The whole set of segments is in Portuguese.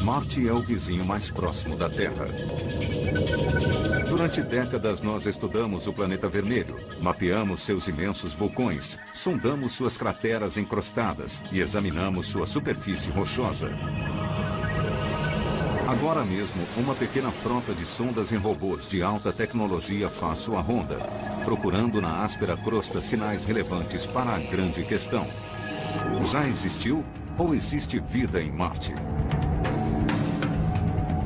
Marte é o vizinho mais próximo da Terra. Durante décadas, nós estudamos o planeta vermelho, mapeamos seus imensos vulcões, sondamos suas crateras encrostadas e examinamos sua superfície rochosa. Agora mesmo, uma pequena frota de sondas em robôs de alta tecnologia faz sua ronda, procurando na áspera crosta sinais relevantes para a grande questão. Já existiu ou existe vida em Marte?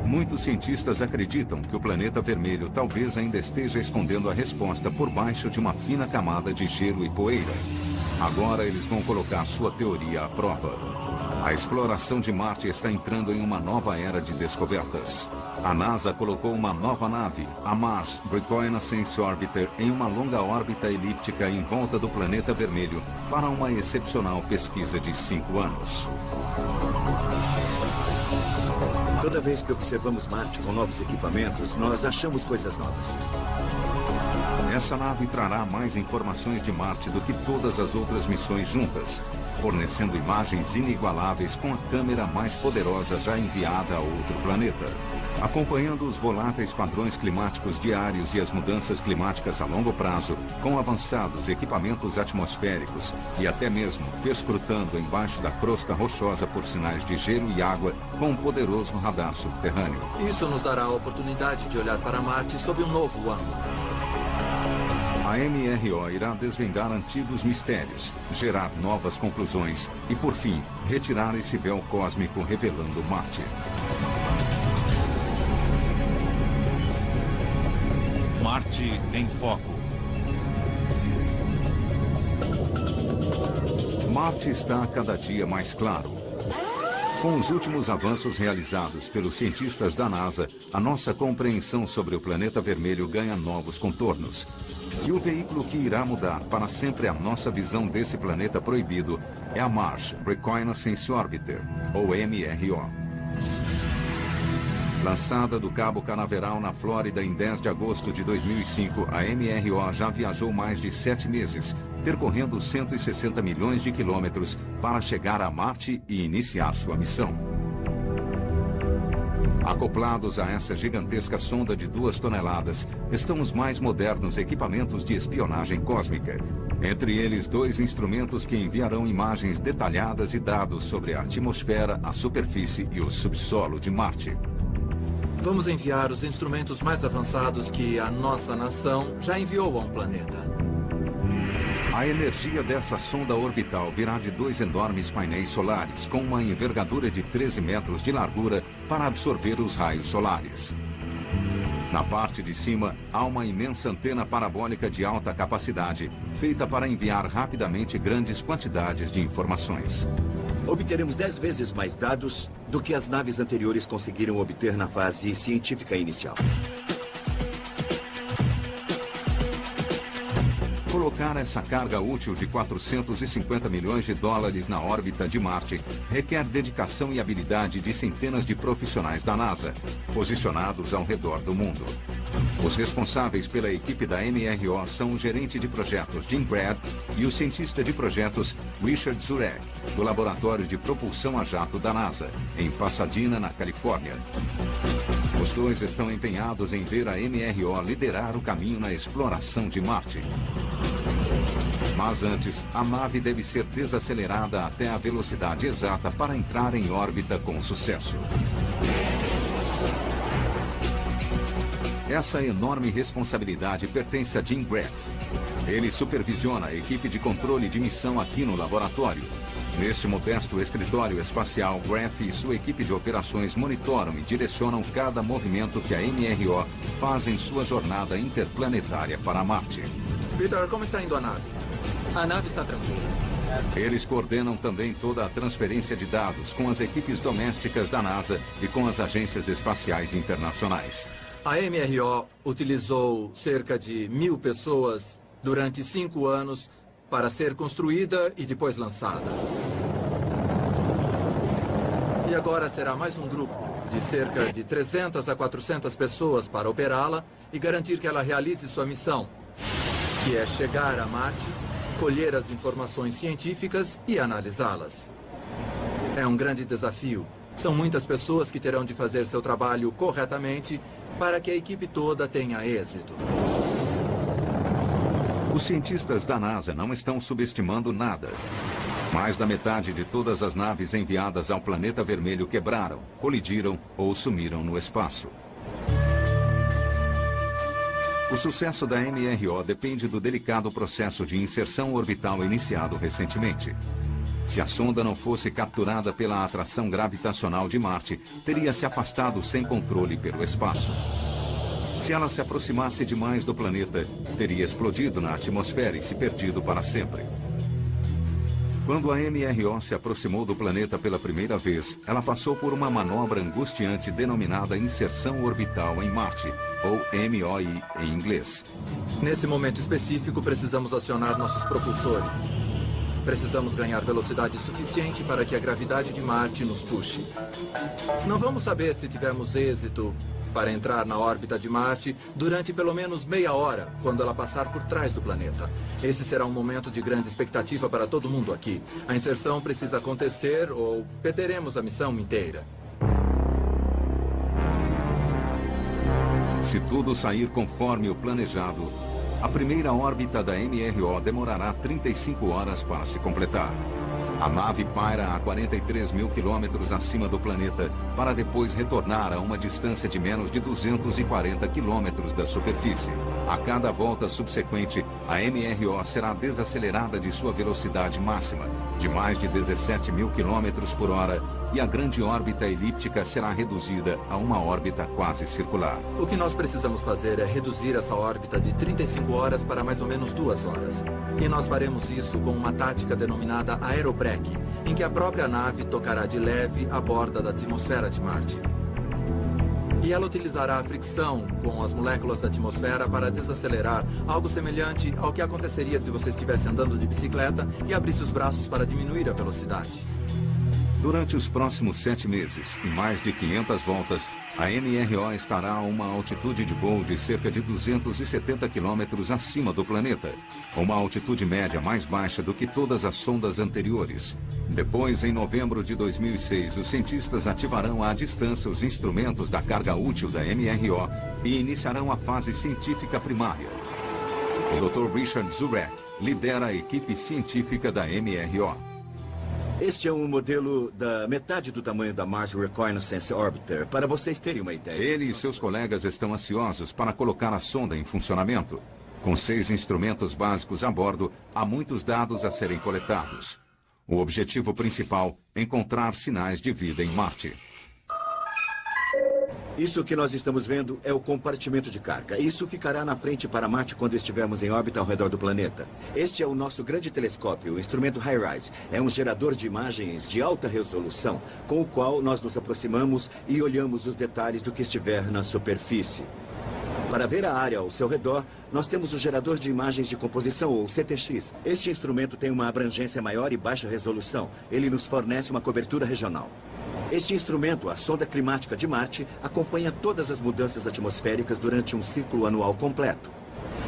Muitos cientistas acreditam que o planeta vermelho talvez ainda esteja escondendo a resposta por baixo de uma fina camada de gelo e poeira. Agora eles vão colocar sua teoria à prova. A exploração de Marte está entrando em uma nova era de descobertas. A NASA colocou uma nova nave, a Mars Reconnaissance Orbiter, em uma longa órbita elíptica em volta do planeta vermelho para uma excepcional pesquisa de 5 anos. Toda vez que observamos Marte com novos equipamentos, nós achamos coisas novas. Essa nave trará mais informações de Marte do que todas as outras missões juntas, fornecendo imagens inigualáveis com a câmera mais poderosa já enviada a outro planeta. Acompanhando os voláteis padrões climáticos diários e as mudanças climáticas a longo prazo, com avançados equipamentos atmosféricos e até mesmo perscrutando embaixo da crosta rochosa por sinais de gelo e água com um poderoso radar subterrâneo. Isso nos dará a oportunidade de olhar para Marte sob um novo ângulo. A MRO irá desvendar antigos mistérios, gerar novas conclusões e, por fim, retirar esse véu cósmico revelando Marte. Marte em Foco. Marte está a cada dia mais claro. Com os últimos avanços realizados pelos cientistas da NASA, a nossa compreensão sobre o planeta vermelho ganha novos contornos. E o veículo que irá mudar para sempre a nossa visão desse planeta proibido é a Mars Reconnaissance Orbiter, ou MRO. Lançada do Cabo Canaveral, na Flórida, em 10 de agosto de 2005, a MRO já viajou mais de 7 meses, percorrendo 160 milhões de quilômetros para chegar a Marte e iniciar sua missão. Acoplados a essa gigantesca sonda de 2 toneladas, estão os mais modernos equipamentos de espionagem cósmica. Entre eles, 2 instrumentos que enviarão imagens detalhadas e dados sobre a atmosfera, a superfície e o subsolo de Marte. Vamos enviar os instrumentos mais avançados que a nossa nação já enviou a um planeta. A energia dessa sonda orbital virá de 2 enormes painéis solares, com uma envergadura de 13 metros de largura para absorver os raios solares. Na parte de cima, há uma imensa antena parabólica de alta capacidade, feita para enviar rapidamente grandes quantidades de informações. Obteremos 10 vezes mais dados do que as naves anteriores conseguiram obter na fase científica inicial. Colocar essa carga útil de 450 milhões de dólares na órbita de Marte requer dedicação e habilidade de centenas de profissionais da NASA, posicionados ao redor do mundo. Os responsáveis pela equipe da MRO são o gerente de projetos Jim Grad e o cientista de projetos Richard Zurek, do Laboratório de Propulsão a Jato da NASA, em Pasadena, na Califórnia. Os 2 estão empenhados em ver a MRO liderar o caminho na exploração de Marte. Mas antes, a nave deve ser desacelerada até a velocidade exata para entrar em órbita com sucesso. Essa enorme responsabilidade pertence a Jim Graf. Ele supervisiona a equipe de controle de missão aqui no laboratório. Neste modesto escritório espacial, Graf e sua equipe de operações monitoram e direcionam cada movimento que a MRO faz em sua jornada interplanetária para Marte. Peter, como está indo a nave? A nave está tranquila. Eles coordenam também toda a transferência de dados com as equipes domésticas da NASA e com as agências espaciais internacionais. A MRO utilizou cerca de 1.000 pessoas durante 5 anos para ser construída e depois lançada. E agora será mais um grupo de cerca de 300 a 400 pessoas para operá-la e garantir que ela realize sua missão, que é chegar a Marte, colher as informações científicas e analisá-las. É um grande desafio São muitas pessoas que terão de fazer seu trabalho corretamente para que a equipe toda tenha êxito. Os cientistas da NASA não estão subestimando nada. Mais da metade de todas as naves enviadas ao planeta vermelho quebraram, colidiram ou sumiram no espaço. O sucesso da MRO depende do delicado processo de inserção orbital iniciado recentemente. Se a sonda não fosse capturada pela atração gravitacional de Marte, teria se afastado sem controle pelo espaço. Se ela se aproximasse demais do planeta, teria explodido na atmosfera e se perdido para sempre. Quando a MRO se aproximou do planeta pela primeira vez, ela passou por uma manobra angustiante denominada inserção orbital em Marte, ou MOI em inglês. Nesse momento específico, precisamos acionar nossos propulsores. Precisamos ganhar velocidade suficiente para que a gravidade de Marte nos puxe. Não vamos saber se tivermos êxito para entrar na órbita de Marte durante pelo menos meia hora, quando ela passar por trás do planeta. Esse será um momento de grande expectativa para todo mundo aqui. A inserção precisa acontecer ou perderemos a missão inteira. Se tudo sair conforme o planejado, a primeira órbita da MRO demorará 35 horas para se completar. A nave paira a 43 mil quilômetros acima do planeta para depois retornar a uma distância de menos de 240 quilômetros da superfície. A cada volta subsequente, a MRO será desacelerada de sua velocidade máxima, de mais de 17 mil quilômetros por hora, e a grande órbita elíptica será reduzida a uma órbita quase circular. O que nós precisamos fazer é reduzir essa órbita de 35 horas para mais ou menos 2 horas. E nós faremos isso com uma tática denominada aerobrake, em que a própria nave tocará de leve a borda da atmosfera de Marte. E ela utilizará a fricção com as moléculas da atmosfera para desacelerar, algo semelhante ao que aconteceria se você estivesse andando de bicicleta e abrisse os braços para diminuir a velocidade. Durante os próximos 7 meses, em mais de 500 voltas, a MRO estará a uma altitude de voo de cerca de 270 quilômetros acima do planeta, uma altitude média mais baixa do que todas as sondas anteriores. Depois, em novembro de 2006, os cientistas ativarão à distância os instrumentos da carga útil da MRO e iniciarão a fase científica primária. O Dr. Richard Zurek lidera a equipe científica da MRO. Este é um modelo da metade do tamanho da Mars Reconnaissance Orbiter, para vocês terem uma ideia. Ele e seus colegas estão ansiosos para colocar a sonda em funcionamento. Com 6 instrumentos básicos a bordo, há muitos dados a serem coletados. O objetivo principal, encontrar sinais de vida em Marte. Isso que nós estamos vendo é o compartimento de carga. Isso ficará na frente para Marte quando estivermos em órbita ao redor do planeta. Este é o nosso grande telescópio, o instrumento HiRISE. É um gerador de imagens de alta resolução, com o qual nós nos aproximamos e olhamos os detalhes do que estiver na superfície. Para ver a área ao seu redor, nós temos o gerador de imagens de composição, ou CTX. Este instrumento tem uma abrangência maior e baixa resolução. Ele nos fornece uma cobertura regional. Este instrumento, a sonda climática de Marte, acompanha todas as mudanças atmosféricas durante um ciclo anual completo.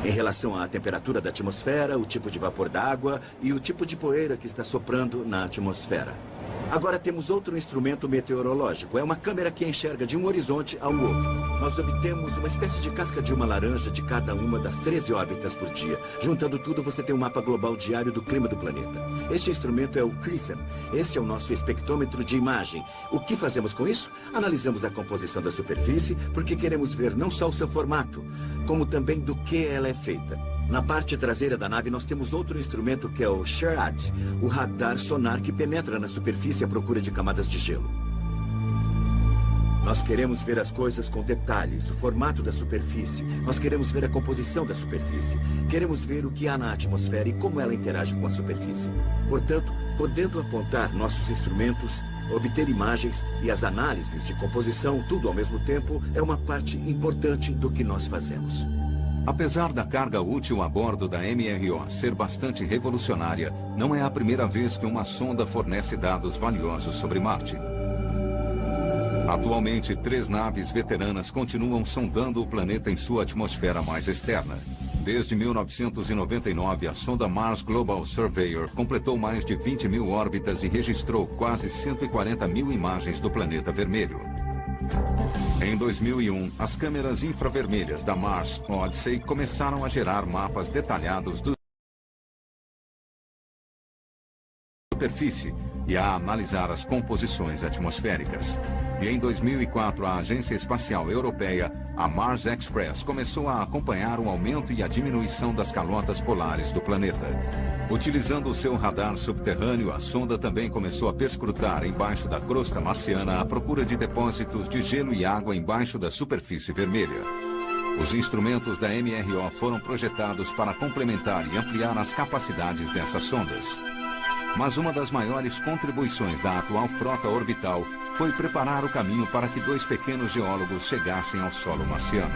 Em relação à temperatura da atmosfera, o tipo de vapor d'água e o tipo de poeira que está soprando na atmosfera. Agora temos outro instrumento meteorológico. É uma câmera que enxerga de um horizonte ao outro. Nós obtemos uma espécie de casca de uma laranja de cada uma das 13 órbitas por dia. Juntando tudo, você tem um mapa global diário do clima do planeta. Este instrumento é o CRISM. Esse é o nosso espectrômetro de imagem. O que fazemos com isso? Analisamos a composição da superfície, porque queremos ver não só o seu formato, como também do que ela é feita. Na parte traseira da nave, nós temos outro instrumento que é o SHARAD, o radar sonar que penetra na superfície à procura de camadas de gelo. Nós queremos ver as coisas com detalhes, o formato da superfície. Nós queremos ver a composição da superfície. Queremos ver o que há na atmosfera e como ela interage com a superfície. Portanto, podendo apontar nossos instrumentos, obter imagens e as análises de composição, tudo ao mesmo tempo, é uma parte importante do que nós fazemos. Apesar da carga útil a bordo da MRO ser bastante revolucionária, não é a primeira vez que uma sonda fornece dados valiosos sobre Marte. Atualmente, 3 naves veteranas continuam sondando o planeta em sua atmosfera mais externa. Desde 1999, a sonda Mars Global Surveyor completou mais de 20 mil órbitas e registrou quase 140 mil imagens do planeta vermelho. Em 2001, as câmeras infravermelhas da Mars Odyssey começaram a gerar mapas detalhados da superfície e a analisar as composições atmosféricas. E em 2004, a Agência Espacial Europeia, a Mars Express, começou a acompanhar o aumento e a diminuição das calotas polares do planeta. Utilizando o seu radar subterrâneo, a sonda também começou a perscrutar embaixo da crosta marciana à procura de depósitos de gelo e água embaixo da superfície vermelha. Os instrumentos da MRO foram projetados para complementar e ampliar as capacidades dessas sondas. Mas uma das maiores contribuições da atual frota orbital foi preparar o caminho para que 2 pequenos geólogos chegassem ao solo marciano.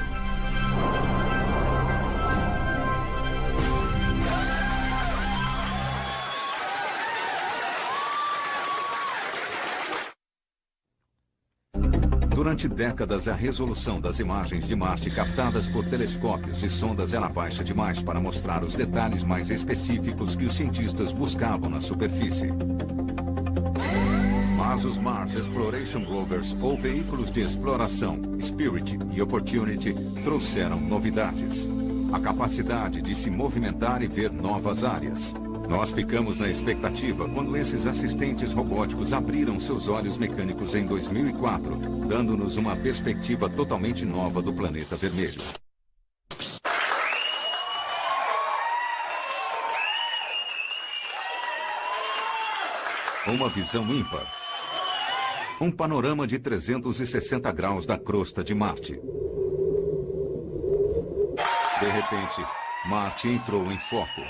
Durante décadas, a resolução das imagens de Marte captadas por telescópios e sondas era baixa demais para mostrar os detalhes mais específicos que os cientistas buscavam na superfície. Mas os Mars Exploration Rovers, ou veículos de exploração, Spirit e Opportunity, trouxeram novidades. A capacidade de se movimentar e ver novas áreas. Nós ficamos na expectativa quando esses assistentes robóticos abriram seus olhos mecânicos em 2004, dando-nos uma perspectiva totalmente nova do planeta vermelho. Uma visão ímpar. Um panorama de 360 graus da crosta de Marte. De repente, Marte entrou em foco.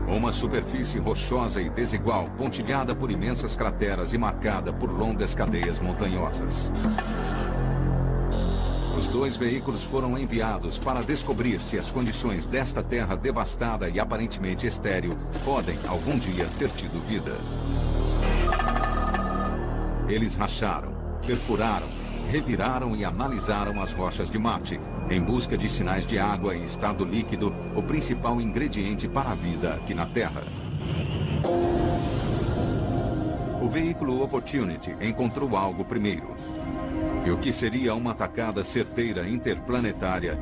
Uma superfície rochosa e desigual, pontilhada por imensas crateras e marcada por longas cadeias montanhosas. Os 2 veículos foram enviados para descobrir se as condições desta terra devastada e aparentemente estéril podem, algum dia, ter tido vida. Eles racharam, perfuraram, reviraram e analisaram as rochas de Marte, em busca de sinais de água em estado líquido, o principal ingrediente para a vida aqui na Terra. O veículo Opportunity encontrou algo primeiro. E o que seria uma atacada certeira interplanetária,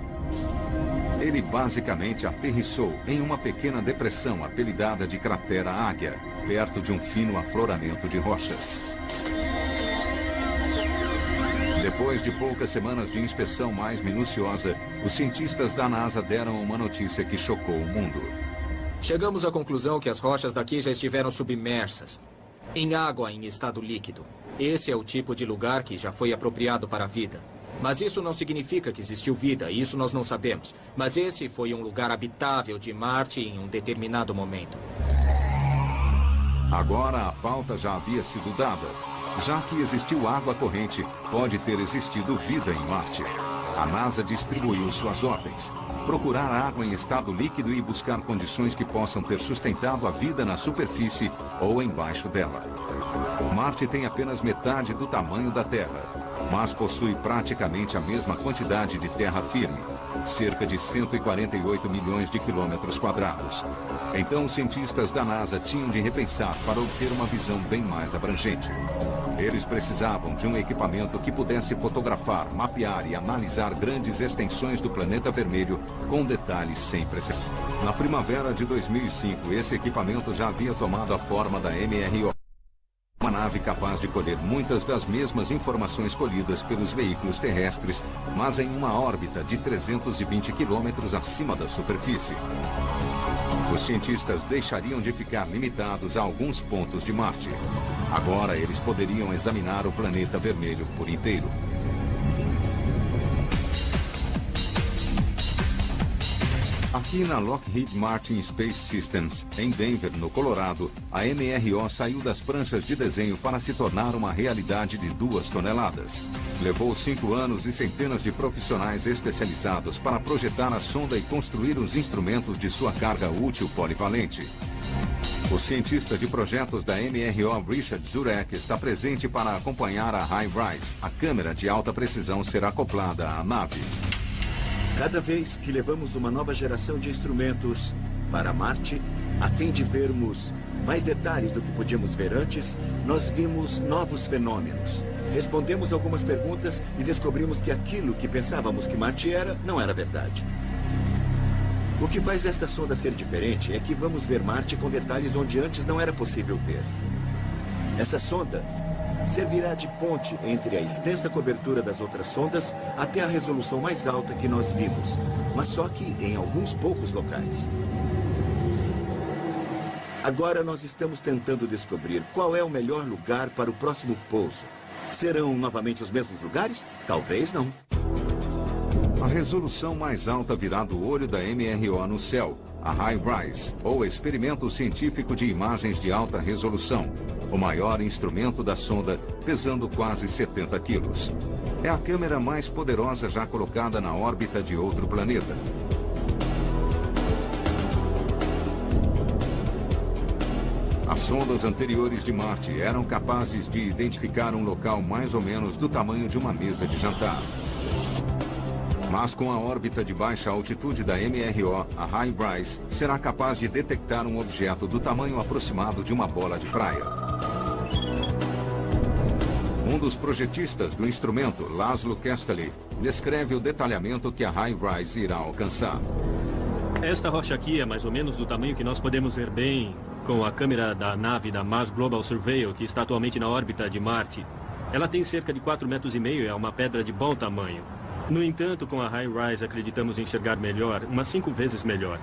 ele basicamente aterrissou em uma pequena depressão apelidada de Cratera Águia, perto de um fino afloramento de rochas. Depois de poucas semanas de inspeção mais minuciosa, os cientistas da NASA deram uma notícia que chocou o mundo. Chegamos à conclusão que as rochas daqui já estiveram submersas, em água em estado líquido. Esse é o tipo de lugar que já foi apropriado para a vida. Mas isso não significa que existiu vida, isso nós não sabemos. Mas esse foi um lugar habitável de Marte em um determinado momento. Agora a pauta já havia sido dada. Já que existiu água corrente, pode ter existido vida em Marte. A NASA distribuiu suas ordens: procurar água em estado líquido e buscar condições que possam ter sustentado a vida na superfície ou embaixo dela. Marte tem apenas metade do tamanho da Terra, mas possui praticamente a mesma quantidade de terra firme, cerca de 148 milhões de quilômetros quadrados. Então, os cientistas da NASA tinham de repensar para obter uma visão bem mais abrangente. Eles precisavam de um equipamento que pudesse fotografar, mapear e analisar grandes extensões do planeta vermelho com detalhes sem precisão. Na primavera de 2005, esse equipamento já havia tomado a forma da MRO. Uma nave capaz de colher muitas das mesmas informações colhidas pelos veículos terrestres, mas em uma órbita de 320 quilômetros acima da superfície. Os cientistas deixariam de ficar limitados a alguns pontos de Marte. Agora eles poderiam examinar o planeta vermelho por inteiro. Aqui na Lockheed Martin Space Systems, em Denver, no Colorado, a MRO saiu das pranchas de desenho para se tornar uma realidade de 2 toneladas. Levou 5 anos e centenas de profissionais especializados para projetar a sonda e construir os instrumentos de sua carga útil polivalente. O cientista de projetos da MRO, Richard Zurek, está presente para acompanhar a High-Rise. A câmera de alta precisão será acoplada à nave. Cada vez que levamos uma nova geração de instrumentos para Marte, a fim de vermos mais detalhes do que podíamos ver antes, nós vimos novos fenômenos. Respondemos algumas perguntas e descobrimos que aquilo que pensávamos que Marte era, não era verdade. O que faz esta sonda ser diferente é que vamos ver Marte com detalhes onde antes não era possível ver. Essa sonda servirá de ponte entre a extensa cobertura das outras sondas até a resolução mais alta que nós vimos, mas só que em alguns poucos locais. Agora nós estamos tentando descobrir qual é o melhor lugar para o próximo pouso. Serão novamente os mesmos lugares? Talvez não. A resolução mais alta virá do olho da MRO no céu, a High-Rise, ou Experimento Científico de Imagens de Alta Resolução, o maior instrumento da sonda, pesando quase 70 quilos. É a câmera mais poderosa já colocada na órbita de outro planeta. As sondas anteriores de Marte eram capazes de identificar um local mais ou menos do tamanho de uma mesa de jantar. Mas com a órbita de baixa altitude da MRO, a High-Rise será capaz de detectar um objeto do tamanho aproximado de uma bola de praia. Um dos projetistas do instrumento, Laszlo Kasteli, descreve o detalhamento que a High-Rise irá alcançar. Esta rocha aqui é mais ou menos do tamanho que nós podemos ver bem com a câmera da nave da Mars Global Surveyor, que está atualmente na órbita de Marte. Ela tem cerca de 4,5 metros e é uma pedra de bom tamanho. No entanto, com a High-Rise acreditamos enxergar melhor, umas 5 vezes melhor.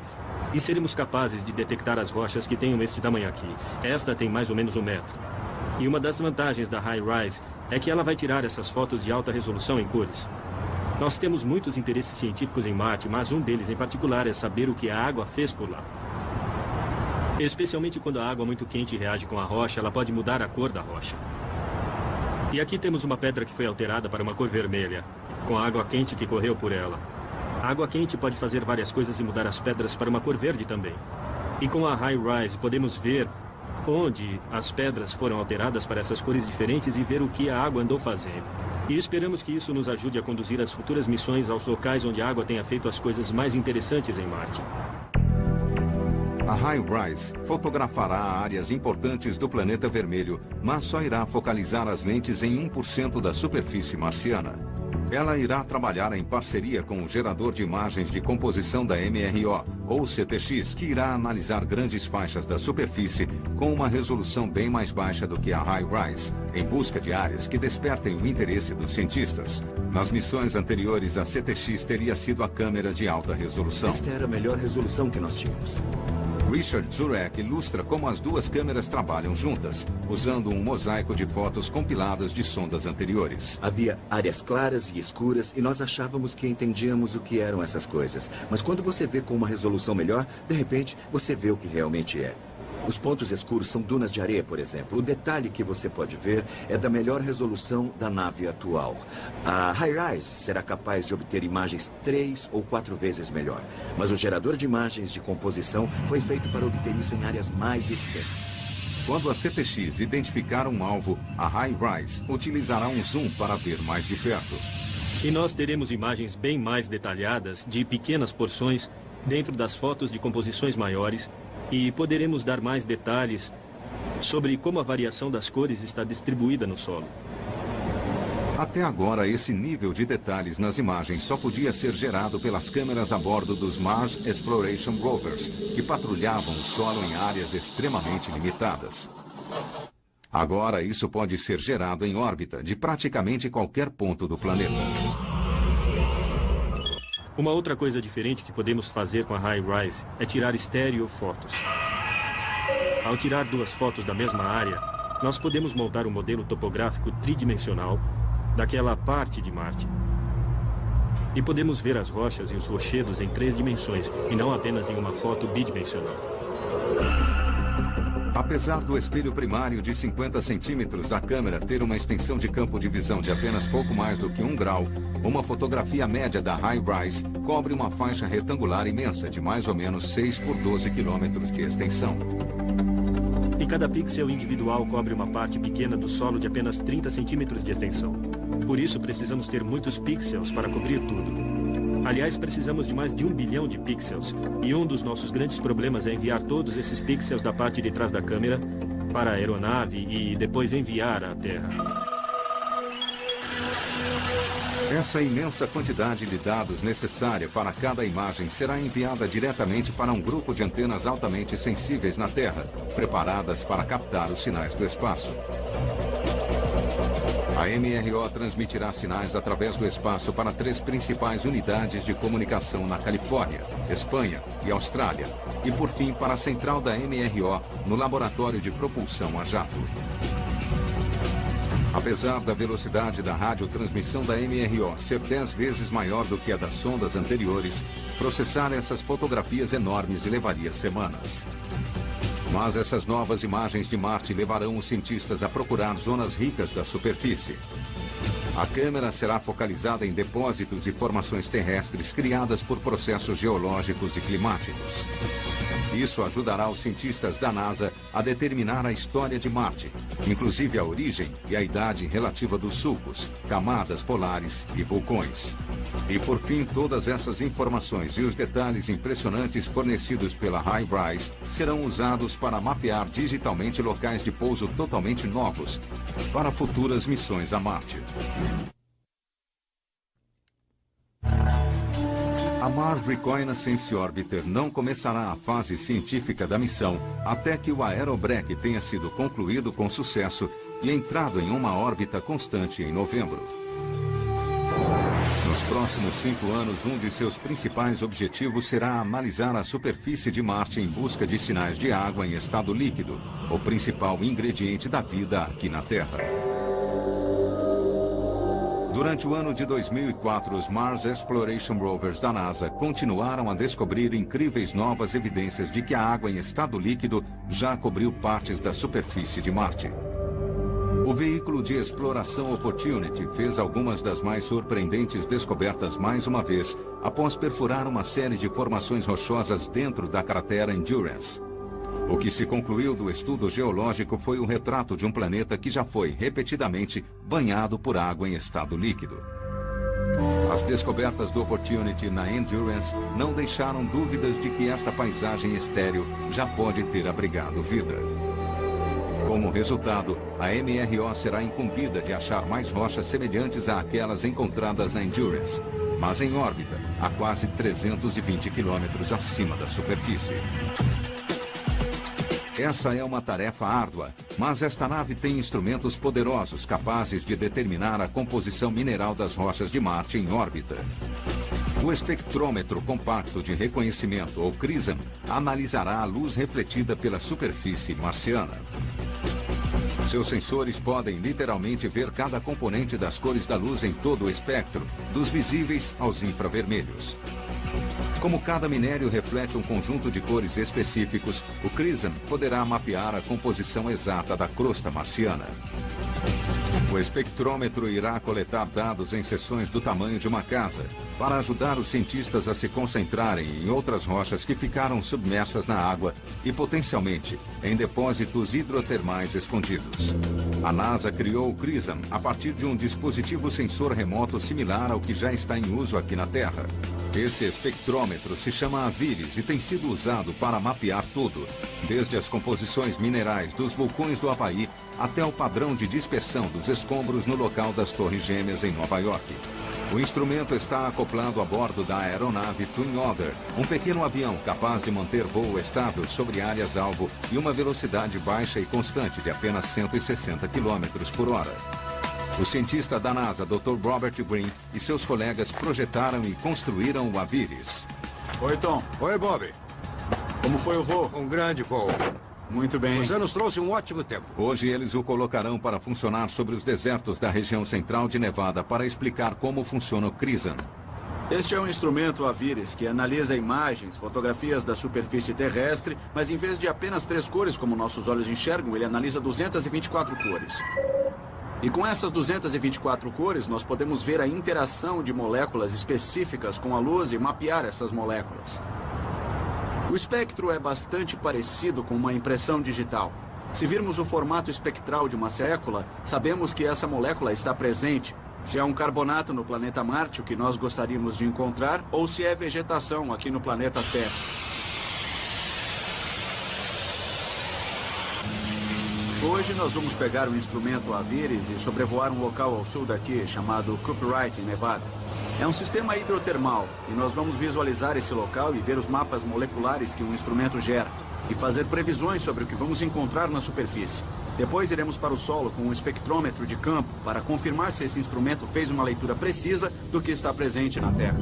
E seremos capazes de detectar as rochas que tenham este tamanho aqui. Esta tem mais ou menos 1 metro. E uma das vantagens da High-Rise é que ela vai tirar essas fotos de alta resolução em cores. Nós temos muitos interesses científicos em Marte, mas um deles em particular é saber o que a água fez por lá. Especialmente quando a água muito quente reage com a rocha, ela pode mudar a cor da rocha. E aqui temos uma pedra que foi alterada para uma cor vermelha, com a água quente que correu por ela. A água quente pode fazer várias coisas e mudar as pedras para uma cor verde também. E com a High-Rise podemos ver onde as pedras foram alteradas para essas cores diferentes e ver o que a água andou fazendo. E esperamos que isso nos ajude a conduzir as futuras missões aos locais onde a água tenha feito as coisas mais interessantes em Marte. A High-Rise fotografará áreas importantes do planeta vermelho, mas só irá focalizar as lentes em 1% da superfície marciana. Ela irá trabalhar em parceria com o gerador de imagens de composição da MRO, ou CTX, que irá analisar grandes faixas da superfície com uma resolução bem mais baixa do que a High-Rise, em busca de áreas que despertem o interesse dos cientistas. Nas missões anteriores, a CTX teria sido a câmera de alta resolução. Esta era a melhor resolução que nós tínhamos. Richard Zurek ilustra como as duas câmeras trabalham juntas, usando um mosaico de fotos compiladas de sondas anteriores. Havia áreas claras e escuras e nós achávamos que entendíamos o que eram essas coisas. Mas quando você vê com uma resolução melhor, de repente, você vê o que realmente é. Os pontos escuros são dunas de areia, por exemplo. O detalhe que você pode ver é da melhor resolução da nave atual. A High-Rise será capaz de obter imagens 3 ou 4 vezes melhor. Mas o gerador de imagens de composição foi feito para obter isso em áreas mais extensas. Quando a CTX identificar um alvo, a High-Rise utilizará um zoom para ver mais de perto. E nós teremos imagens bem mais detalhadas de pequenas porções dentro das fotos de composições maiores, e poderemos dar mais detalhes sobre como a variação das cores está distribuída no solo. Até agora, esse nível de detalhes nas imagens só podia ser gerado pelas câmeras a bordo dos Mars Exploration Rovers, que patrulhavam o solo em áreas extremamente limitadas. Agora, isso pode ser gerado em órbita de praticamente qualquer ponto do planeta. Uma outra coisa diferente que podemos fazer com a High-Rise é tirar estereofotos. Ao tirar 2 fotos da mesma área, nós podemos montar um modelo topográfico tridimensional daquela parte de Marte. E podemos ver as rochas e os rochedos em 3 dimensões, e não apenas em uma foto bidimensional. Apesar do espelho primário de 50 centímetros da câmera ter uma extensão de campo de visão de apenas pouco mais do que 1 grau, uma fotografia média da High-Rise cobre uma faixa retangular imensa de mais ou menos 6 por 12 quilômetros de extensão. E cada pixel individual cobre uma parte pequena do solo de apenas 30 centímetros de extensão. Por isso, precisamos ter muitos pixels para cobrir tudo. Aliás, precisamos de mais de 1 bilhão de pixels. E um dos nossos grandes problemas é enviar todos esses pixels da parte de trás da câmera para a aeronave e depois enviar à Terra. Essa imensa quantidade de dados necessária para cada imagem será enviada diretamente para um grupo de antenas altamente sensíveis na Terra, preparadas para captar os sinais do espaço. A MRO transmitirá sinais através do espaço para 3 principais unidades de comunicação na Califórnia, Espanha e Austrália, e por fim para a central da MRO no laboratório de propulsão a jato. Apesar da velocidade da radiotransmissão da MRO ser 10 vezes maior do que a das sondas anteriores, processar essas fotografias enormes levaria semanas. Mas essas novas imagens de Marte levarão os cientistas a procurar zonas ricas da superfície. A câmera será focalizada em depósitos e formações terrestres criadas por processos geológicos e climáticos. Isso ajudará os cientistas da NASA a determinar a história de Marte, inclusive a origem e a idade relativa dos sulcos, camadas polares e vulcões. E por fim, todas essas informações e os detalhes impressionantes fornecidos pela HiRISE serão usados para mapear digitalmente locais de pouso totalmente novos para futuras missões a Marte. A Mars Reconnaissance Orbiter não começará a fase científica da missão até que o aerobrake tenha sido concluído com sucesso e entrado em uma órbita constante em novembro. Nos próximos 5 anos, um de seus principais objetivos será analisar a superfície de Marte em busca de sinais de água em estado líquido, o principal ingrediente da vida aqui na Terra. Durante o ano de 2004, os Mars Exploration Rovers da NASA continuaram a descobrir incríveis novas evidências de que a água em estado líquido já cobriu partes da superfície de Marte. O veículo de exploração Opportunity fez algumas das mais surpreendentes descobertas mais uma vez, após perfurar uma série de formações rochosas dentro da cratera Endurance. O que se concluiu do estudo geológico foi o retrato de um planeta que já foi repetidamente banhado por água em estado líquido. As descobertas do Opportunity na Endurance não deixaram dúvidas de que esta paisagem estéril já pode ter abrigado vida. Como resultado, a MRO será incumbida de achar mais rochas semelhantes àquelas encontradas na Endurance, mas em órbita, a quase 320 quilômetros acima da superfície. Essa é uma tarefa árdua, mas esta nave tem instrumentos poderosos capazes de determinar a composição mineral das rochas de Marte em órbita. O espectrômetro compacto de reconhecimento, ou CRISM, analisará a luz refletida pela superfície marciana. Seus sensores podem literalmente ver cada componente das cores da luz em todo o espectro, dos visíveis aos infravermelhos. Como cada minério reflete um conjunto de cores específicos, o CRISM poderá mapear a composição exata da crosta marciana. O espectrômetro irá coletar dados em seções do tamanho de uma casa, para ajudar os cientistas a se concentrarem em outras rochas que ficaram submersas na água e, potencialmente, em depósitos hidrotermais escondidos. A NASA criou o CRISM a partir de um dispositivo sensor remoto similar ao que já está em uso aqui na Terra. Esse espectrômetro se chama AVIRIS e tem sido usado para mapear tudo, desde as composições minerais dos vulcões do Havaí até o padrão de dispersão dos escombros no local das Torres Gêmeas em Nova York. O instrumento está acoplado a bordo da aeronave Twin Otter, um pequeno avião capaz de manter voo estável sobre áreas-alvo e uma velocidade baixa e constante de apenas 160 km por hora. O cientista da NASA, Dr. Robert Green, e seus colegas projetaram e construíram o AVIRIS. Oi, Tom. Oi, Bob. Como foi o voo? Um grande voo. Muito bem. Você nos trouxe um ótimo tempo. Hoje eles o colocarão para funcionar sobre os desertos da região central de Nevada para explicar como funciona o CRISM. Este é um instrumento AVIRIS que analisa imagens, fotografias da superfície terrestre, mas em vez de apenas 3 cores como nossos olhos enxergam, ele analisa 224 cores. E com essas 224 cores, nós podemos ver a interação de moléculas específicas com a luz e mapear essas moléculas. O espectro é bastante parecido com uma impressão digital. Se virmos o formato espectral de uma molécula, sabemos que essa molécula está presente. Se é um carbonato no planeta Marte, o que nós gostaríamos de encontrar, ou se é vegetação aqui no planeta Terra. Hoje nós vamos pegar o instrumento Aviris e sobrevoar um local ao sul daqui, chamado Cooperite, em Nevada. É um sistema hidrotermal, e nós vamos visualizar esse local e ver os mapas moleculares que o instrumento gera, e fazer previsões sobre o que vamos encontrar na superfície. Depois iremos para o solo com um espectrômetro de campo para confirmar se esse instrumento fez uma leitura precisa do que está presente na Terra.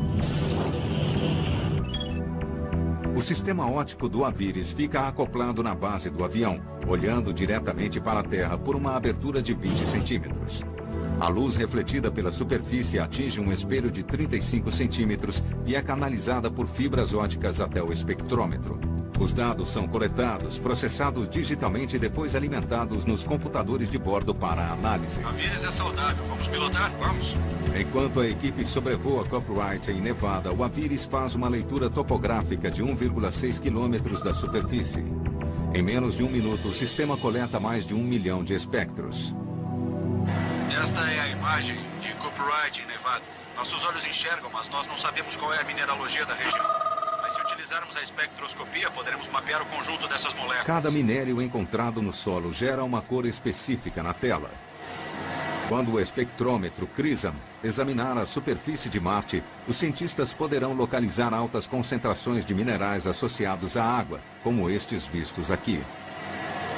O sistema óptico do Aviris fica acoplado na base do avião, olhando diretamente para a Terra por uma abertura de 20 centímetros. A luz refletida pela superfície atinge um espelho de 35 centímetros e é canalizada por fibras óticas até o espectrômetro. Os dados são coletados, processados digitalmente e depois alimentados nos computadores de bordo para análise. Aviris é saudável. Vamos pilotar? Vamos. Enquanto a equipe sobrevoa Cooperite em Nevada, o Aviris faz uma leitura topográfica de 1,6 quilômetros da superfície. Em menos de um minuto, o sistema coleta mais de 1 milhão de espectros. Esta é a imagem de Cooperite em Nevada. Nossos olhos enxergam, mas nós não sabemos qual é a mineralogia da região. Mas se utilizarmos a espectroscopia, poderemos mapear o conjunto dessas moléculas. Cada minério encontrado no solo gera uma cor específica na tela. Quando o espectrômetro CRISM examinar a superfície de Marte, os cientistas poderão localizar altas concentrações de minerais associados à água, como estes vistos aqui.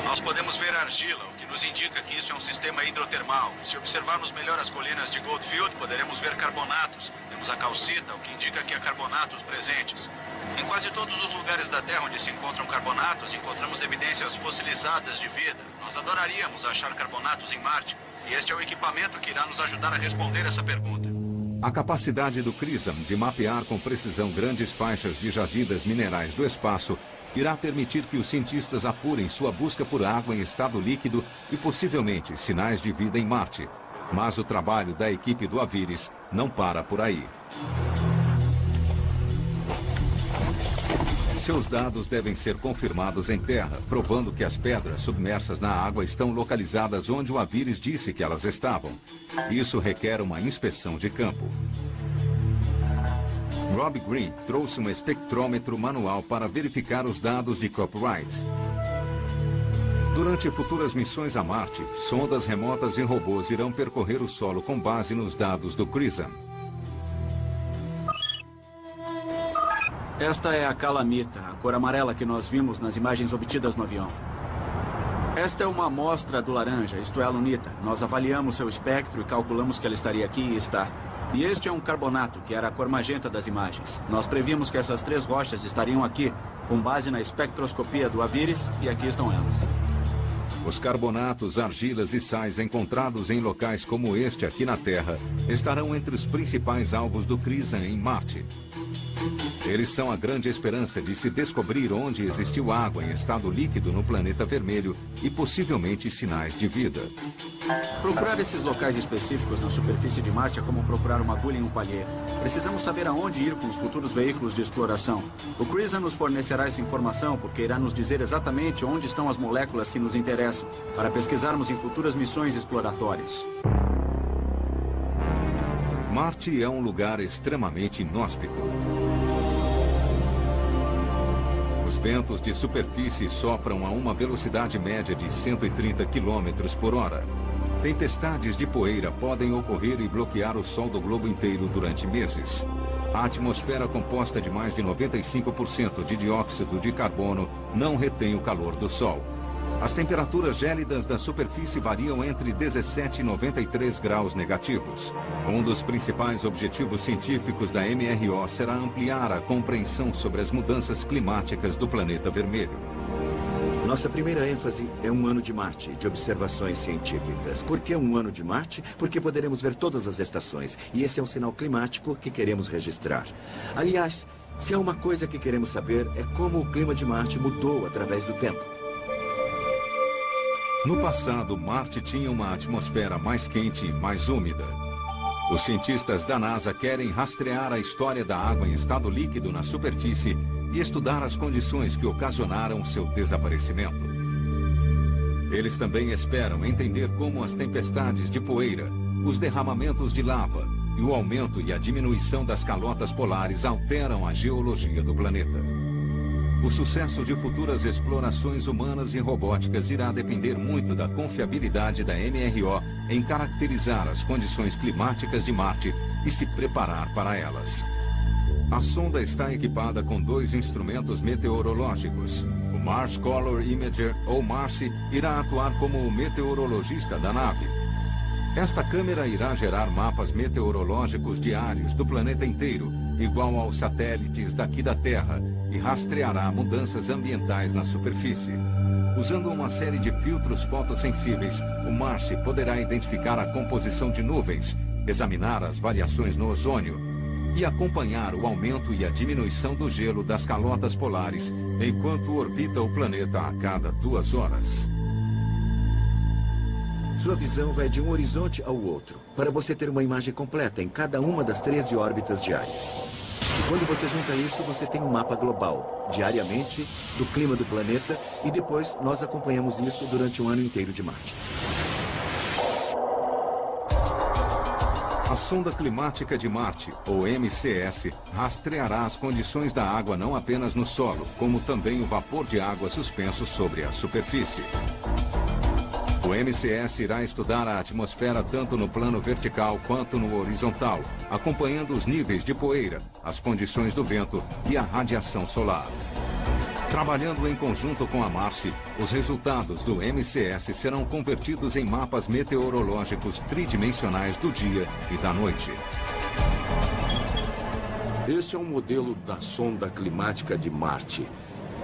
Nós podemos ver argila, o que nos indica que isso é um sistema hidrotermal. Se observarmos melhor as colinas de Goldfield, poderemos ver carbonatos. Temos a calcita, o que indica que há carbonatos presentes. Em quase todos os lugares da Terra onde se encontram carbonatos, encontramos evidências fossilizadas de vida. Nós adoraríamos achar carbonatos em Marte, e este é o equipamento que irá nos ajudar a responder essa pergunta. A capacidade do CRISM de mapear com precisão grandes faixas de jazidas minerais do espaço irá permitir que os cientistas apurem sua busca por água em estado líquido e possivelmente sinais de vida em Marte. Mas o trabalho da equipe do Aviris não para por aí. Seus dados devem ser confirmados em terra, provando que as pedras submersas na água estão localizadas onde o Aviris disse que elas estavam. Isso requer uma inspeção de campo. Rob Green trouxe um espectrômetro manual para verificar os dados de Cooperite. Durante futuras missões a Marte, sondas remotas e robôs irão percorrer o solo com base nos dados do CRISM. Esta é a calamita, a cor amarela que nós vimos nas imagens obtidas no avião. Esta é uma amostra do laranja, isto é, a lunita. Nós avaliamos seu espectro e calculamos que ela estaria aqui e está. E este é um carbonato, que era a cor magenta das imagens. Nós previmos que essas três rochas estariam aqui, com base na espectroscopia do Aviris, e aqui estão elas. Os carbonatos, argilas e sais encontrados em locais como este aqui na Terra estarão entre os principais alvos do CRISM em Marte. Eles são a grande esperança de se descobrir onde existiu água em estado líquido no planeta vermelho e possivelmente sinais de vida. Procurar esses locais específicos na superfície de Marte é como procurar uma agulha em um palheiro. Precisamos saber aonde ir com os futuros veículos de exploração. O CRISM nos fornecerá essa informação porque irá nos dizer exatamente onde estão as moléculas que nos interessam, para pesquisarmos em futuras missões exploratórias. Marte é um lugar extremamente inóspito. Os ventos de superfície sopram a uma velocidade média de 130 km por hora. Tempestades de poeira podem ocorrer e bloquear o sol do globo inteiro durante meses. A atmosfera composta de mais de 95% de dióxido de carbono não retém o calor do sol. As temperaturas gélidas da superfície variam entre 17 e 93 graus negativos. Um dos principais objetivos científicos da MRO será ampliar a compreensão sobre as mudanças climáticas do planeta vermelho. Nossa primeira ênfase é um ano de Marte, de observações científicas. Por que um ano de Marte? Porque poderemos ver todas as estações. E esse é um sinal climático que queremos registrar. Aliás, se há uma coisa que queremos saber, é como o clima de Marte mudou através do tempo. No passado, Marte tinha uma atmosfera mais quente e mais úmida. Os cientistas da NASA querem rastrear a história da água em estado líquido na superfície e estudar as condições que ocasionaram seu desaparecimento. Eles também esperam entender como as tempestades de poeira, os derramamentos de lava e o aumento e a diminuição das calotas polares alteram a geologia do planeta. O sucesso de futuras explorações humanas e robóticas irá depender muito da confiabilidade da MRO em caracterizar as condições climáticas de Marte e se preparar para elas. A sonda está equipada com 2 instrumentos meteorológicos. O Mars Color Imager, ou MARCI, irá atuar como o meteorologista da nave. Esta câmera irá gerar mapas meteorológicos diários do planeta inteiro, igual aos satélites daqui da Terra, e rastreará mudanças ambientais na superfície. Usando uma série de filtros fotossensíveis, o MARCI poderá identificar a composição de nuvens, examinar as variações no ozônio e acompanhar o aumento e a diminuição do gelo das calotas polares enquanto orbita o planeta a cada 2 horas. Sua visão vai de um horizonte ao outro, para você ter uma imagem completa em cada uma das 13 órbitas diárias. E quando você junta isso, você tem um mapa global, diariamente, do clima do planeta, e depois nós acompanhamos isso durante um ano inteiro de Marte. A Sonda Climática de Marte, ou MCS, rastreará as condições da água não apenas no solo, como também o vapor de água suspenso sobre a superfície. O MCS irá estudar a atmosfera tanto no plano vertical quanto no horizontal, acompanhando os níveis de poeira, as condições do vento e a radiação solar. Trabalhando em conjunto com a MARCI, os resultados do MCS serão convertidos em mapas meteorológicos tridimensionais do dia e da noite. Este é um modelo da sonda climática de Marte.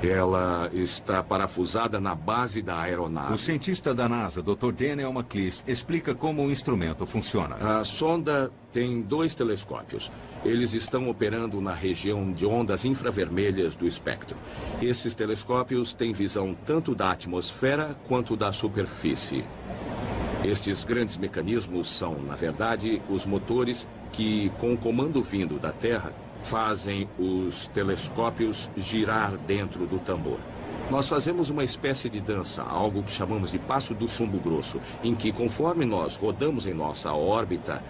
Ela está parafusada na base da aeronave. O cientista da NASA, Dr. Daniel McLeese, explica como o instrumento funciona. A sonda tem 2 telescópios. Eles estão operando na região de ondas infravermelhas do espectro. Esses telescópios têm visão tanto da atmosfera quanto da superfície. Estes grandes mecanismos são, na verdade, os motores que, com o comando vindo da Terra, fazem os telescópios girar dentro do tambor. Nós fazemos uma espécie de dança, algo que chamamos de passo do chumbo grosso, em que, conforme nós rodamos em nossa órbita,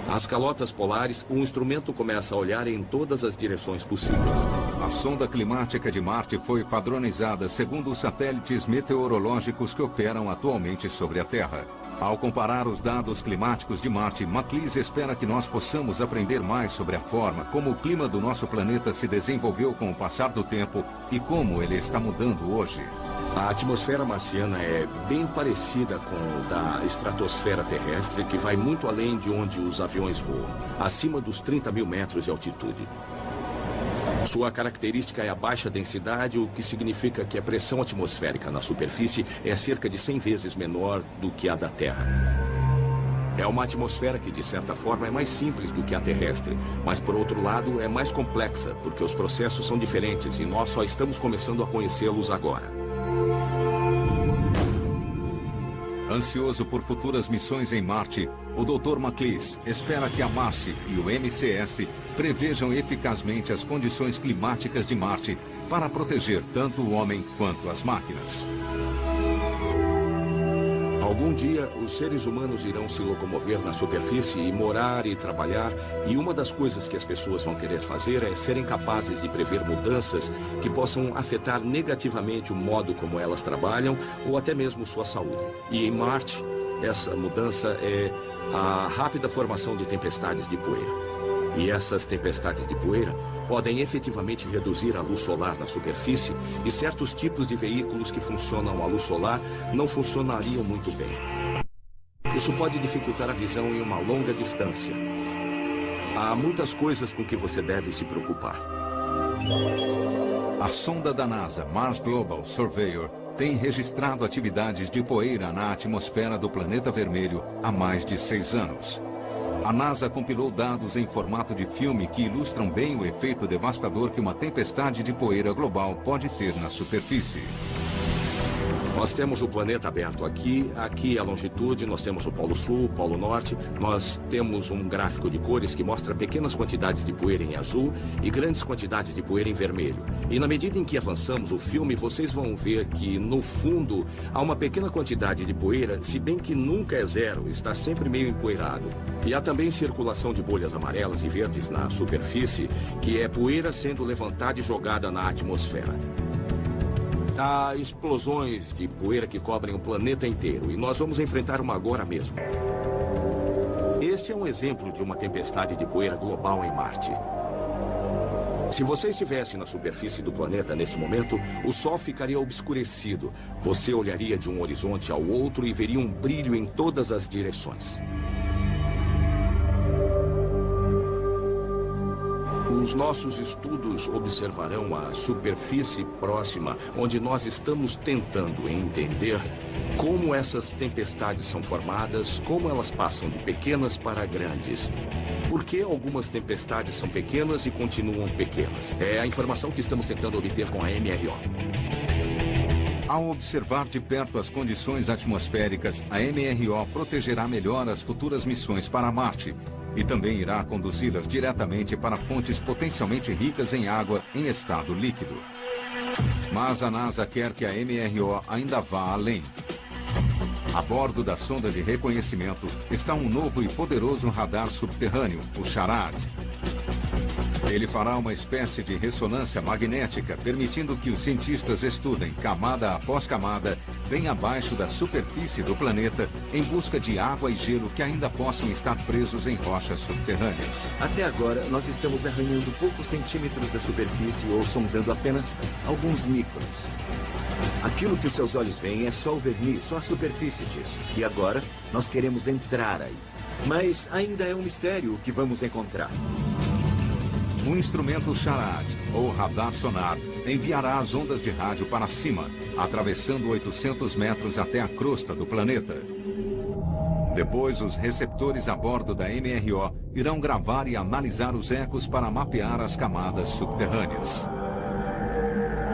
as calotas polares, o instrumento começa a olhar em todas as direções possíveis. A sonda climática de Marte foi padronizada segundo os satélites meteorológicos que operam atualmente sobre a Terra. Ao comparar os dados climáticos de Marte, McLeese espera que nós possamos aprender mais sobre a forma como o clima do nosso planeta se desenvolveu com o passar do tempo e como ele está mudando hoje. A atmosfera marciana é bem parecida com a da estratosfera terrestre, que vai muito além de onde os aviões voam, acima dos 30 mil metros de altitude. Sua característica é a baixa densidade, o que significa que a pressão atmosférica na superfície é cerca de 100 vezes menor do que a da Terra. É uma atmosfera que, de certa forma, é mais simples do que a terrestre, mas, por outro lado, é mais complexa, porque os processos são diferentes e nós só estamos começando a conhecê-los agora. Ansioso por futuras missões em Marte, o Dr. McLeese espera que a MARCI e o MCS prevejam eficazmente as condições climáticas de Marte para proteger tanto o homem quanto as máquinas. Algum dia, os seres humanos irão se locomover na superfície e morar e trabalhar, e uma das coisas que as pessoas vão querer fazer é serem capazes de prever mudanças que possam afetar negativamente o modo como elas trabalham ou até mesmo sua saúde. E em Marte, essa mudança é a rápida formação de tempestades de poeira. E essas tempestades de poeira podem efetivamente reduzir a luz solar na superfície, e certos tipos de veículos que funcionam à luz solar não funcionariam muito bem. Isso pode dificultar a visão em uma longa distância. Há muitas coisas com que você deve se preocupar. A sonda da NASA, Mars Global Surveyor, tem registrado atividades de poeira na atmosfera do planeta vermelho há mais de 6 anos. A NASA compilou dados em formato de filme que ilustram bem o efeito devastador que uma tempestade de poeira global pode ter na superfície. Nós temos o planeta aberto aqui é a longitude, nós temos o Polo Sul, o Polo Norte, nós temos um gráfico de cores que mostra pequenas quantidades de poeira em azul e grandes quantidades de poeira em vermelho. E na medida em que avançamos o filme, vocês vão ver que, no fundo, há uma pequena quantidade de poeira, se bem que nunca é zero, está sempre meio empoeirado. E há também circulação de bolhas amarelas e verdes na superfície, que é poeira sendo levantada e jogada na atmosfera. Há explosões de poeira que cobrem o planeta inteiro e nós vamos enfrentar uma agora mesmo. Este é um exemplo de uma tempestade de poeira global em Marte. Se você estivesse na superfície do planeta nesse momento, o Sol ficaria obscurecido. Você olharia de um horizonte ao outro e veria um brilho em todas as direções. Os nossos estudos observarão a superfície próxima, onde nós estamos tentando entender como essas tempestades são formadas, como elas passam de pequenas para grandes. Por que algumas tempestades são pequenas e continuam pequenas? É a informação que estamos tentando obter com a MRO. Ao observar de perto as condições atmosféricas, a MRO protegerá melhor as futuras missões para Marte e também irá conduzi-las diretamente para fontes potencialmente ricas em água em estado líquido. Mas a NASA quer que a MRO ainda vá além. A bordo da sonda de reconhecimento está um novo e poderoso radar subterrâneo, o SHARAD. Ele fará uma espécie de ressonância magnética, permitindo que os cientistas estudem camada após camada, bem abaixo da superfície do planeta, em busca de água e gelo que ainda possam estar presos em rochas subterrâneas. Até agora, nós estamos arranhando poucos centímetros da superfície ou sondando apenas alguns microns. Aquilo que os seus olhos veem é só o verniz, só a superfície disso. E agora, nós queremos entrar aí. Mas ainda é um mistério o que vamos encontrar. Um instrumento SHARAD, ou radar sonar, enviará as ondas de rádio para cima, atravessando 800 metros até a crosta do planeta. Depois, os receptores a bordo da MRO irão gravar e analisar os ecos para mapear as camadas subterrâneas.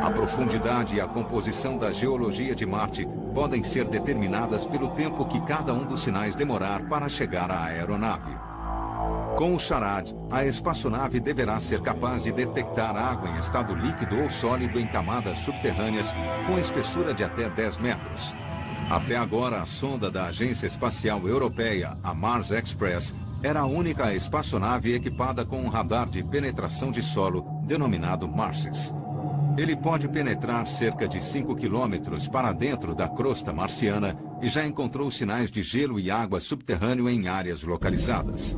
A profundidade e a composição da geologia de Marte podem ser determinadas pelo tempo que cada um dos sinais demorar para chegar à aeronave. Com o SHARAD, a espaçonave deverá ser capaz de detectar água em estado líquido ou sólido em camadas subterrâneas com espessura de até 10 metros. Até agora, a sonda da Agência Espacial Europeia, a Mars Express, era a única espaçonave equipada com um radar de penetração de solo, denominado MARSIS. Ele pode penetrar cerca de 5 quilômetros para dentro da crosta marciana e já encontrou sinais de gelo e água subterrâneo em áreas localizadas.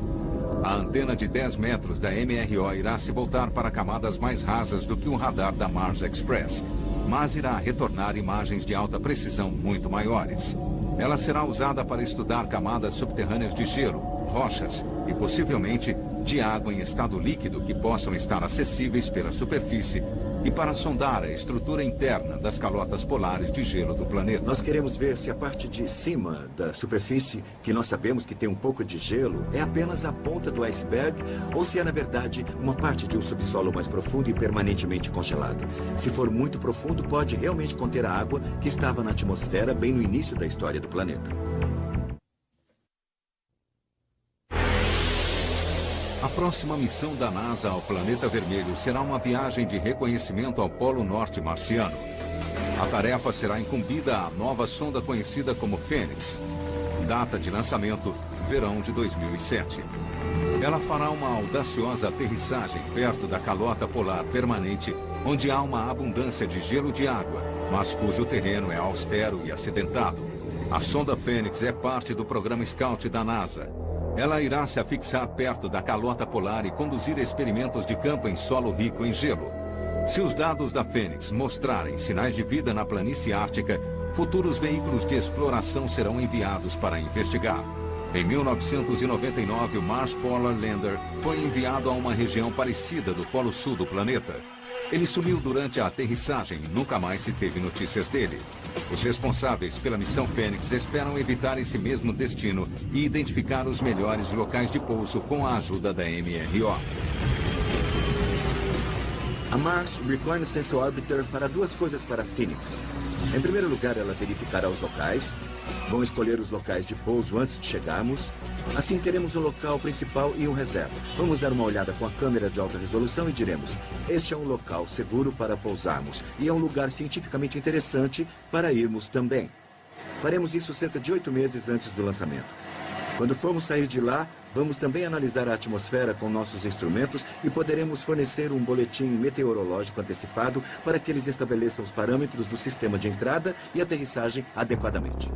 A antena de 10 metros da MRO irá se voltar para camadas mais rasas do que o radar da Mars Express, mas irá retornar imagens de alta precisão muito maiores. Ela será usada para estudar camadas subterrâneas de gelo, rochas e, possivelmente, de água em estado líquido que possam estar acessíveis pela superfície e para sondar a estrutura interna das calotas polares de gelo do planeta. Nós queremos ver se a parte de cima da superfície, que nós sabemos que tem um pouco de gelo, é apenas a ponta do iceberg ou se é, na verdade, uma parte de um subsolo mais profundo e permanentemente congelado. Se for muito profundo, pode realmente conter a água que estava na atmosfera bem no início da história do planeta. A próxima missão da NASA ao Planeta Vermelho será uma viagem de reconhecimento ao Polo Norte marciano. A tarefa será incumbida à nova sonda conhecida como Fênix. Data de lançamento, verão de 2007. Ela fará uma audaciosa aterrissagem perto da calota polar permanente, onde há uma abundância de gelo de água, mas cujo terreno é austero e acidentado. A sonda Fênix é parte do programa Scout da NASA. Ela irá se afixar perto da calota polar e conduzir experimentos de campo em solo rico em gelo. Se os dados da Fênix mostrarem sinais de vida na planície ártica, futuros veículos de exploração serão enviados para investigar. Em 1999, o Mars Polar Lander foi enviado a uma região parecida do polo sul do planeta. Ele sumiu durante a aterrissagem e nunca mais se teve notícias dele. Os responsáveis pela missão Fênix esperam evitar esse mesmo destino e identificar os melhores locais de pouso com a ajuda da MRO. A Mars Reconnaissance Orbiter fará duas coisas para Phoenix. Em primeiro lugar, ela verificará os locais. Vão escolher os locais de pouso antes de chegarmos. Assim, teremos um local principal e um reserva. Vamos dar uma olhada com a câmera de alta resolução e diremos: este é um local seguro para pousarmos e é um lugar cientificamente interessante para irmos também. Faremos isso cerca de 8 meses antes do lançamento. Quando formos sair de lá, vamos também analisar a atmosfera com nossos instrumentos e poderemos fornecer um boletim meteorológico antecipado para que eles estabeleçam os parâmetros do sistema de entrada e aterrissagem adequadamente.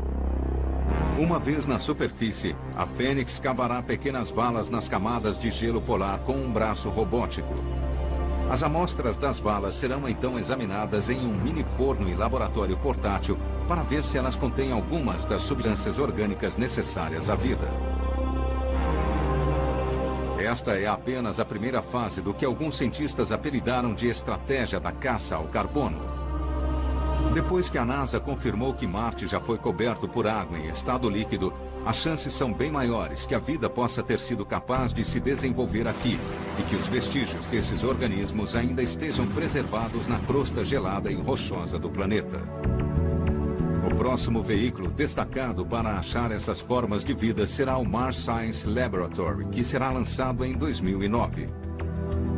Uma vez na superfície, a Fênix cavará pequenas valas nas camadas de gelo polar com um braço robótico. As amostras das valas serão então examinadas em um mini forno e laboratório portátil para ver se elas contêm algumas das substâncias orgânicas necessárias à vida. Esta é apenas a primeira fase do que alguns cientistas apelidaram de estratégia da caça ao carbono. Depois que a NASA confirmou que Marte já foi coberto por água em estado líquido, as chances são bem maiores que a vida possa ter sido capaz de se desenvolver aqui e que os vestígios desses organismos ainda estejam preservados na crosta gelada e rochosa do planeta. O próximo veículo destacado para achar essas formas de vida será o Mars Science Laboratory, que será lançado em 2009.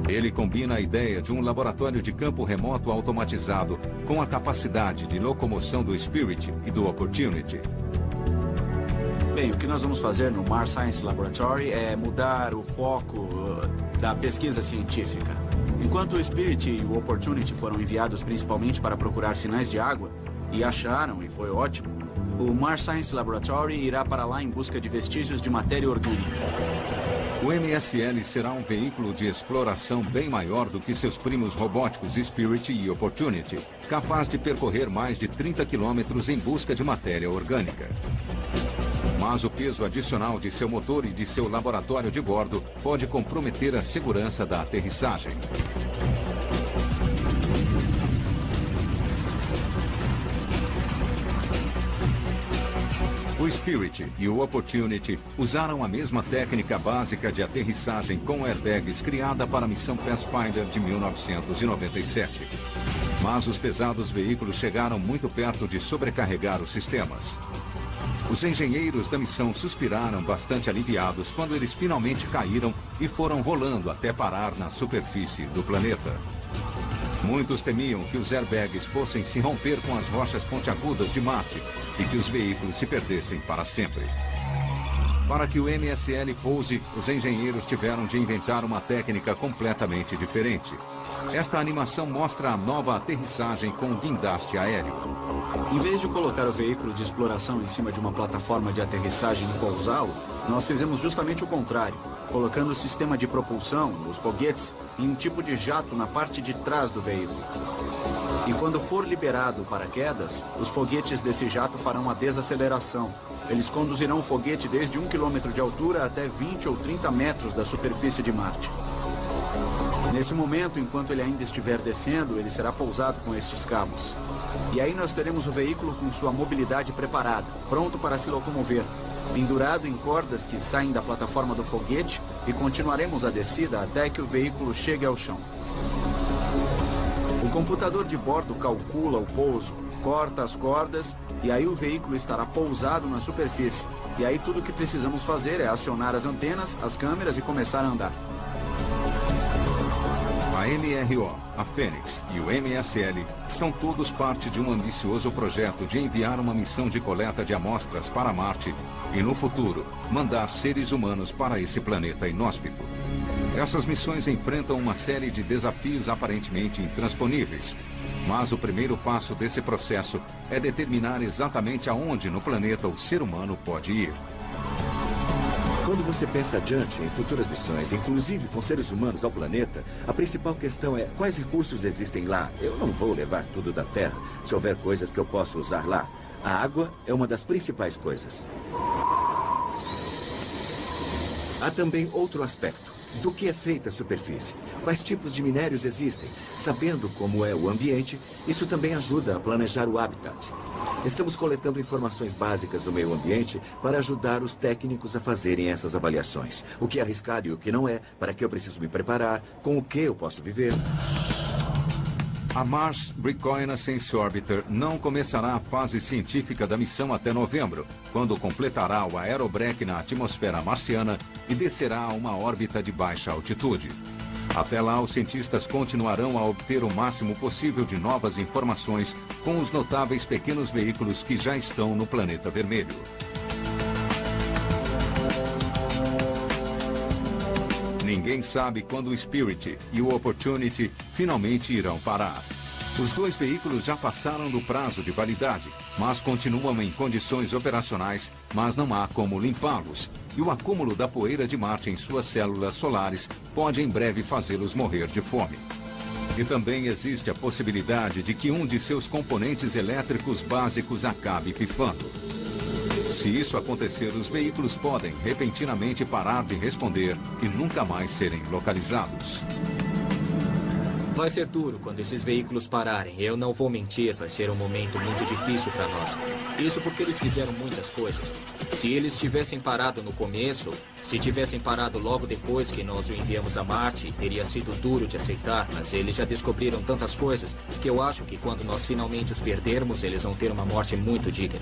Ele combina a ideia de um laboratório de campo remoto automatizado com a capacidade de locomoção do Spirit e do Opportunity. Bem, o que nós vamos fazer no Mars Science Laboratory é mudar o foco da pesquisa científica. Enquanto o Spirit e o Opportunity foram enviados principalmente para procurar sinais de água, e acharam, e foi ótimo, o Mars Science Laboratory irá para lá em busca de vestígios de matéria orgânica. O MSL será um veículo de exploração bem maior do que seus primos robóticos Spirit e Opportunity, capaz de percorrer mais de 30 quilômetros em busca de matéria orgânica. Mas o peso adicional de seu motor e de seu laboratório de bordo pode comprometer a segurança da aterrissagem. O Spirit e o Opportunity usaram a mesma técnica básica de aterrissagem com airbags criada para a missão Pathfinder de 1997. Mas os pesados veículos chegaram muito perto de sobrecarregar os sistemas. Os engenheiros da missão suspiraram bastante aliviados quando eles finalmente caíram e foram rolando até parar na superfície do planeta. Muitos temiam que os airbags fossem se romper com as rochas pontiagudas de Marte e que os veículos se perdessem para sempre. Para que o MSL pouse, os engenheiros tiveram de inventar uma técnica completamente diferente. Esta animação mostra a nova aterrissagem com guindaste aéreo. Em vez de colocar o veículo de exploração em cima de uma plataforma de aterrissagem e pousá-lo, nós fizemos justamente o contrário, colocando o sistema de propulsão, os foguetes, em um tipo de jato na parte de trás do veículo. E quando for liberado o paraquedas, os foguetes desse jato farão a desaceleração. Eles conduzirão o foguete desde 1 km de altura até 20 ou 30 metros da superfície de Marte. Nesse momento, enquanto ele ainda estiver descendo, ele será pousado com estes cabos. E aí nós teremos o veículo com sua mobilidade preparada, pronto para se locomover, pendurado em cordas que saem da plataforma do foguete, e continuaremos a descida até que o veículo chegue ao chão. O computador de bordo calcula o pouso, corta as cordas, e aí o veículo estará pousado na superfície. E aí tudo o que precisamos fazer é acionar as antenas, as câmeras e começar a andar. A MRO, a Fênix e o MSL são todos parte de um ambicioso projeto de enviar uma missão de coleta de amostras para Marte e, no futuro, mandar seres humanos para esse planeta inóspito. Essas missões enfrentam uma série de desafios aparentemente intransponíveis, mas o primeiro passo desse processo é determinar exatamente aonde no planeta o ser humano pode ir. Quando você pensa adiante em futuras missões, inclusive com seres humanos ao planeta, a principal questão é quais recursos existem lá. Eu não vou levar tudo da Terra, se houver coisas que eu possa usar lá. A água é uma das principais coisas. Há também outro aspecto. Do que é feita a superfície? Quais tipos de minérios existem? Sabendo como é o ambiente, isso também ajuda a planejar o habitat. Estamos coletando informações básicas do meio ambiente para ajudar os técnicos a fazerem essas avaliações. O que é arriscado e o que não é, para que eu preciso me preparar, com o que eu posso viver. A Mars Reconnaissance Orbiter não começará a fase científica da missão até novembro, quando completará o aerobreak na atmosfera marciana e descerá a uma órbita de baixa altitude. Até lá, os cientistas continuarão a obter o máximo possível de novas informações com os notáveis pequenos veículos que já estão no planeta vermelho. Ninguém sabe quando o Spirit e o Opportunity finalmente irão parar. Os dois veículos já passaram do prazo de validade, mas continuam em condições operacionais, mas não há como limpá-los. E o acúmulo da poeira de Marte em suas células solares pode em breve fazê-los morrer de fome. E também existe a possibilidade de que um de seus componentes elétricos básicos acabe pifando. Se isso acontecer, os veículos podem repentinamente parar de responder e nunca mais serem localizados. Vai ser duro quando esses veículos pararem. Eu não vou mentir, vai ser um momento muito difícil para nós. Isso porque eles fizeram muitas coisas. Se eles tivessem parado no começo, se tivessem parado logo depois que nós o enviamos a Marte, teria sido duro de aceitar, mas eles já descobriram tantas coisas que eu acho que quando nós finalmente os perdermos, eles vão ter uma morte muito digna.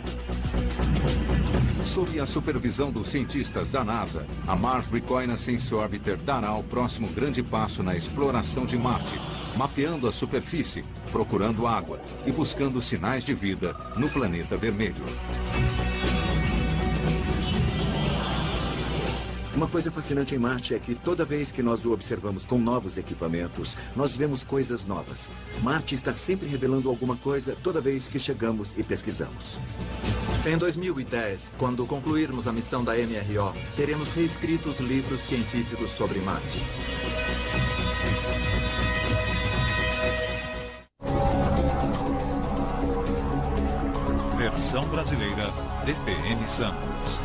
Sob a supervisão dos cientistas da NASA, a Mars Reconnaissance Orbiter dará o próximo grande passo na exploração de Marte, mapeando a superfície, procurando água e buscando sinais de vida no planeta vermelho. Uma coisa fascinante em Marte é que toda vez que nós o observamos com novos equipamentos, nós vemos coisas novas. Marte está sempre revelando alguma coisa toda vez que chegamos e pesquisamos. Em 2010, quando concluirmos a missão da MRO, teremos reescrito os livros científicos sobre Marte. Versão brasileira, DPM Santos.